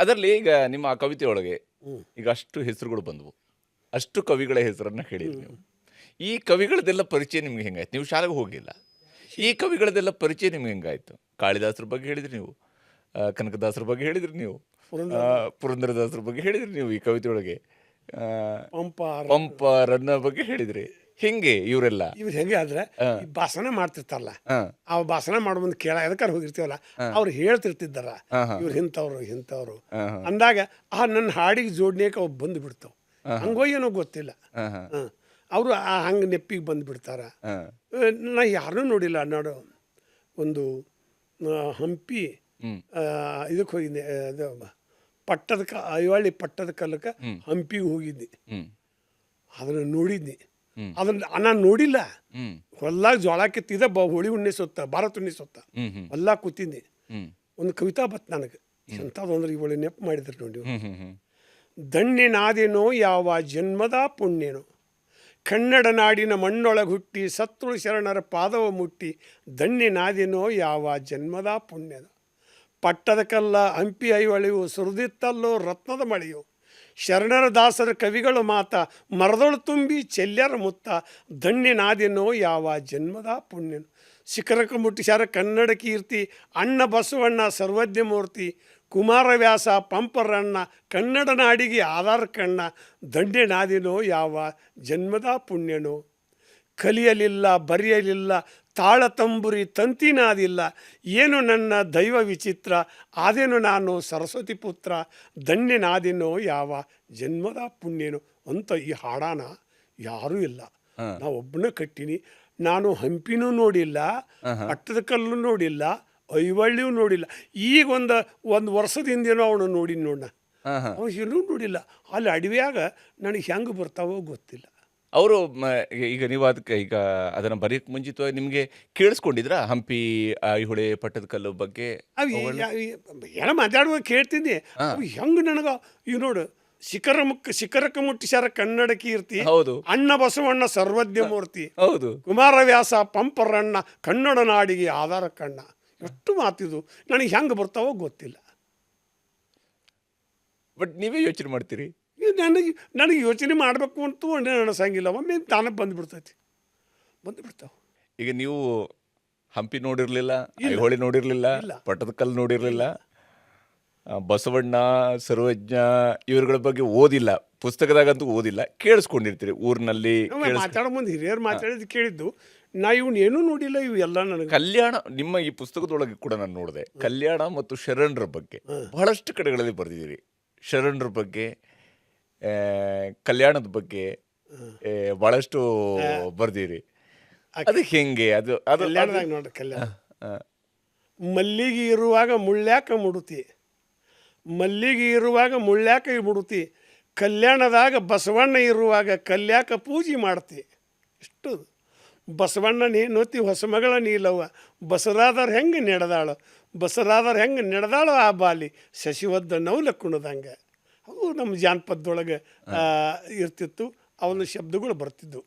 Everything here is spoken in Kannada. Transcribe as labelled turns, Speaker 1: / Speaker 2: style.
Speaker 1: ಅದರಲ್ಲಿ ಈಗ ನಿಮ್ಮ ಆ ಕವಿತೆಯೊಳಗೆ
Speaker 2: ಹ್ಮ್.
Speaker 1: ಈಗ ಅಷ್ಟು ಹೆಸರುಗಳು ಬಂದವು. ಅಷ್ಟು ಕವಿಗಳ ಹೆಸರನ್ನ ಹೇಳಿದ್ರಿ ನೀವು. ಈ ಕವಿಗಳದೆಲ್ಲ ಪರಿಚಯ ನಿಮ್ಗೆ ಹೆಂಗಾಯ್ತು? ನೀವು ಶಾಲೆಗೆ ಹೋಗಿಲ್ಲ. ಈ ಕವಿಗಳದೆಲ್ಲ ಪರಿಚಯ ನಿಮ್ಗೆ ಹೆಂಗಾಯ್ತು? ಕಾಳಿದಾಸರ ಬಗ್ಗೆ ಹೇಳಿದ್ರಿ ನೀವು. ಕನಕದಾಸರ ಬಗ್ಗೆ ಹೇಳಿದ್ರಿ ನೀವು.
Speaker 2: ಪುರಂದರ
Speaker 1: ಪುರಂದರದಾಸರ ಬಗ್ಗೆ ಹೇಳಿದ್ರಿ ನೀವು ಈ ಕವಿತೆಯೊಳಗೆ. ಆ,
Speaker 2: ಪಂಪ
Speaker 1: ಪಂಪ ರನ್ನ ಬಗ್ಗೆ ಹೇಳಿದ್ರಿ. ಹಿಂಗೆ ಇವರೆಲ್ಲ.
Speaker 2: ಇವ್ರು ಹೆಂಗೆ ಆದ್ರೆ ಈ ಭಾಷಣ ಮಾಡ್ತಿರ್ತಾರಲ್ಲ,
Speaker 1: ಹಾ
Speaker 2: ಆ ಭಾಷಣ ಮಾಡೋ ಮುಂದೆ ಎದಕ್ಕಾರ ಹೋಗಿರ್ತೀವಲ್ಲ, ಅವ್ರು ಹೇಳ್ತಿರ್ತಿದ್ದಾರ ಇವ್ರು ಇಂಥವ್ರು ಅಂದಾಗ ನನ್ನ ಹಾಡಿಗೆ ಜೋಡ್ನೇಕ ಅವು ಬಂದು ಬಿಡ್ತಾವ. ಹಂಗೋ ಏನೋ ಗೊತ್ತಿಲ್ಲ. ಅವರು ಹಂಗೆ ನೆಪ್ಪಿಗೆ ಬಂದು ಬಿಡ್ತಾರ. ನಾ ಯಾರನ್ನೂ ನೋಡಿಲ್ಲ. ನೋಡು, ಒಂದು ಹಂಪಿ ಇದಕ್ಕೆ ಹೋಗಿದ್ದೆ, ಅದು ಐವಳ್ಳಿ ಪಟ್ಟದ ಕಲ್ಲಕ್ಕೆ ಹಂಪಿಗೆ ಹೋಗಿದ್ದೆ. ಅದನ್ನು ನೋಡಿದ್ನಿ. ಅದನ್ನ ನಾನು ನೋಡಿಲ್ಲ. ಹೊಲ್ಲಾಗ ಜೋಳ ಕಿತ್ತಿದ್ದೆ, ಹೋಳಿ ಹುಣ್ಣೆ ಸುತ್ತ, ಭಾರತ ಹುಣ್ಣೆ ಸುತ್ತ ಹೊಲ್ಲಾಗ ಕೂತಿದ್ದೆ. ಒಂದು ಕವಿತಾ ಬತ್ತು ನನಗೆ. ಎಂಥದ್ದು ಅಂದ್ರೆ ಇವಳು ನೆಪ್ ಮಾಡಿದ್ರು ನೋಡಿ. ಧನ್ಯನಾದೇನೋ ಯಾವ ಜನ್ಮದ ಪುಣ್ಯನೋ, ಕನ್ನಡ ನಾಡಿನ ಮಣ್ಣೊಳಗೆ ಹುಟ್ಟಿ ಸತ್ರು ಶರಣರ ಪಾದವ ಮುಟ್ಟಿ, ಧನ್ಯನಾದೇನೋ ಯಾವ ಜನ್ಮದ ಪುಣ್ಯನೋ. ಪಟ್ಟದ ಕಲ್ಲ ಹಂಪಿ ಐವಳಿಯು ಸುರಿದಿತ್ತಲ್ಲೋ ರತ್ನದ ಮಳೆಯು, ಶರಣರ ದಾಸರ ಕವಿಗಳು ಮಾತ ಮರದೊಳು ತುಂಬಿ ಚೆಲ್ಯರ ಮುತ್ತ, ಧನ್ಯನಾದೇನೋ ಯಾವ ಜನ್ಮದ ಪುಣ್ಯನು. ಶಿಖರಕ್ಕೆ ಮುಟ್ಟಿಸ್ಯಾರ ಕನ್ನಡ ಕೀರ್ತಿ ಅಣ್ಣ ಬಸವಣ್ಣ ಸರ್ವಜ್ಞ ಮೂರ್ತಿ, ಕುಮಾರವ್ಯಾಸ ಪಂಪರಣ್ಣ ಕನ್ನಡ ನಾಡಿಗೆ ಆಧಾರ ಕಣ್ಣ, ಧನ್ಯನಾದೇನೋ ಯಾವ ಜನ್ಮದ ಪುಣ್ಯನು. ಕಲಿಯಲಿಲ್ಲ ಬರೆಯಲಿಲ್ಲ ತಾಳ ತಂಬುರಿ ತಂತಿನಾದಿಲ್ಲ, ಏನು ನನ್ನ ದೈವ ವಿಚಿತ್ರ ಆದೇನು ನಾನು ಸರಸ್ವತಿ ಪುತ್ರ, ಧನ್ಯನಾದೇನೋ ಯಾವ ಜನ್ಮದ ಪುಣ್ಯನು ಅಂತ ಈ ಹಾಡಾನ ಯಾರೂ ಇಲ್ಲ. ನಾ ಒಬ್ಬನೇ ಕಟ್ಟಿನಿ. ನಾನು ಹಂಪಿನೂ ನೋಡಿಲ್ಲ, ಪಟ್ಟದ ಕಲ್ಲು ನೋಡಿಲ್ಲ, ಐವಳ್ಳಿಯೂ ನೋಡಿಲ್ಲ. ಈಗ ಒಂದು ವರ್ಷದ ಹಿಂದೇನೋ ಅವನು ನೋಡಿನ ನೋಡ. ಅವ್ನು ಏನೂ ನೋಡಿಲ್ಲ. ಅಲ್ಲಿ ಅಡವಿಯಾಗ ನನಗೆ ಹೆಂಗೆ ಬರ್ತಾವೋ ಗೊತ್ತಿಲ್ಲ.
Speaker 1: ಅವರು ಈಗ ನೀವು ಅದಕ್ಕೆ ಈಗ ಅದನ್ನ ಬರೆಯಕ್ಕೆ ಮುಂಚಿತವಾಗಿ ನಿಮಗೆ ಕೇಳಿಸ್ಕೊಂಡಿದ್ರ ಹಂಪಿ ಐಹೊಳೆ ಪಟ್ಟದ ಕಲ್ಲು ಬಗ್ಗೆ?
Speaker 2: ಅವು ಏನೋ ಮಾತಾಡುವಾಗ ಕೇಳ್ತೀನಿ. ಅವು ಹೆಂಗೆ ನನಗೆ ಇವು ನೋಡು, ಶಿಖರಕ್ಕೆ ಮುಟ್ಟಿಸ್ಯಾರ ಕನ್ನಡ ಕೀರ್ತಿ
Speaker 1: ಹೌದು,
Speaker 2: ಅಣ್ಣ ಬಸವಣ್ಣ ಸರ್ವಜ್ಞ ಮೂರ್ತಿ,
Speaker 1: ಹೌದು,
Speaker 2: ಕುಮಾರವ್ಯಾಸ ಪಂಪರಣ್ಣ ಕನ್ನಡ ನಾಡಿಗೆ ಆಧಾರ ಕಣ್ಣ. ಎಷ್ಟು ಮಾತಿದು ನನಗೆ ಹೆಂಗೆ ಬರ್ತಾವೋ ಗೊತ್ತಿಲ್ಲ.
Speaker 1: ಬಟ್ ನೀವೇ ಯೋಚನೆ ಮಾಡ್ತೀರಿ.
Speaker 2: ನನಗೆ ಯೋಚನೆ ಮಾಡಬೇಕು ಅಂತೂ ಅನಿಸಂಗಿಲ್ಲ. ಒಮ್ಮೆ ತಾನೇ ಬಂದುಬಿಡ್ತೈತಿ, ಬಂದುಬಿಡ್ತಾವೆ.
Speaker 1: ಈಗ ನೀವು ಹಂಪಿ ನೋಡಿರ್ಲಿಲ್ಲ, ಐಹೊಳೆ ನೋಡಿರ್ಲಿಲ್ಲ, ಪಟ್ಟದ ಕಲ್ಲು ನೋಡಿರ್ಲಿಲ್ಲ, ಬಸವಣ್ಣ ಸರ್ವಜ್ಞ ಇವ್ರಗಳ ಬಗ್ಗೆ ಓದಿಲ್ಲ, ಪುಸ್ತಕದಾಗಂತೂ ಓದಿಲ್ಲ, ಕೇಳಿಸ್ಕೊಂಡಿರ್ತೀರಿ ಊರಿನಲ್ಲಿ.
Speaker 2: ಮಾತಾಡೋ ಮುಂದೆ ಹಿರಿಯರು ಮಾತಾಡಿದ್ದು ಕೇಳಿದ್ದು. ನಾ ಇವನು ಏನೂ ನೋಡಿಲ್ಲ. ಇವು ಎಲ್ಲ ನನಗೆ
Speaker 1: ಕಲ್ಯಾಣ, ನಿಮ್ಮ ಈ ಪುಸ್ತಕದೊಳಗೆ ಕೂಡ ನಾನು ನೋಡಿದೆ, ಕಲ್ಯಾಣ ಮತ್ತು ಶರಣರ ಬಗ್ಗೆ ಬಹಳಷ್ಟು ಕಡೆಗಳಲ್ಲಿ ಬರೆದಿದ್ದೀರಿ. ಶರಣರ ಬಗ್ಗೆ, ಕಲ್ಯಾಣದ ಬಗ್ಗೆ ಬಹಳಷ್ಟು ಬರ್ದಿರಿ. ಅದು ಹೆಂಗೆ? ಅದು
Speaker 2: ಕಲ್ಯಾಣದಾಗ ನೋಡ್ರಿ, ಕಲ್ಯಾಣ ಮಲ್ಲಿಗೆ ಇರುವಾಗ ಮುಳ್ಳ್ಯಾಕ ಮುಡುತಿ, ಮಲ್ಲಿಗೆ ಇರುವಾಗ ಮುಳ್ಳ್ಯಾಕ ಮುಡುತಿ, ಕಲ್ಯಾಣದಾಗ ಬಸವಣ್ಣ ಇರುವಾಗ ಕಲ್ಯಾಕ ಪೂಜೆ ಮಾಡ್ತಿ. ಇಷ್ಟು ಬಸವಣ್ಣ ನೋತಿ ಹೊಸ ಮಗಳ ನೀಲವ್ವ, ಬಸರಾದರ್ ಹೆಂಗೆ ನಡೆದಾಳು, ಬಸರಾದರ್ ಹೆಂಗೆ ನಡೆದಾಳು ಆ ಬಾಲಿ, ಶಶಿವದ್ದ ನೌಲ ಕುಣದಂಗೆ. ಅವು ನಮ್ಮ ಜಾನಪದದೊಳಗೆ ಇರ್ತಿತ್ತು. ಅವನ ಶಬ್ದಗಳು ಬರ್ತಿದ್ವು.